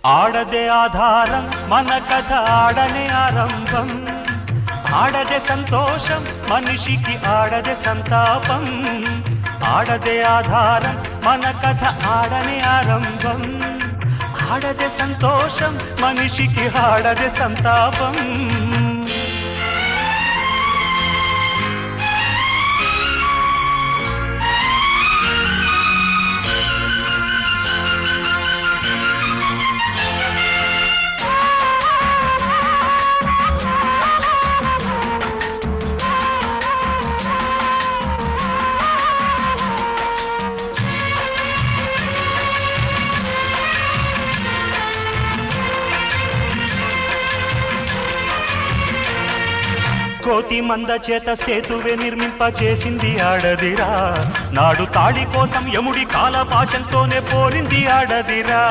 ఆడదే ఆధారం మన కథ ఆడనే ఆరంభం ఆడదే సంతోషం మనిషికి ఆడదే సంతాపం ఆడదే ఆధారం మన కథ ఆడనే ఆరంభం ఆడదే సంతోషం మనిషికి ఆడదే సంతాపం కోతి మంద చేత సేతువే నిర్మింపచేసింది ఆడదిరా నాడు తాళి కోసం యముడి కాలపాశంతోనే పోరింది ఆడదిరా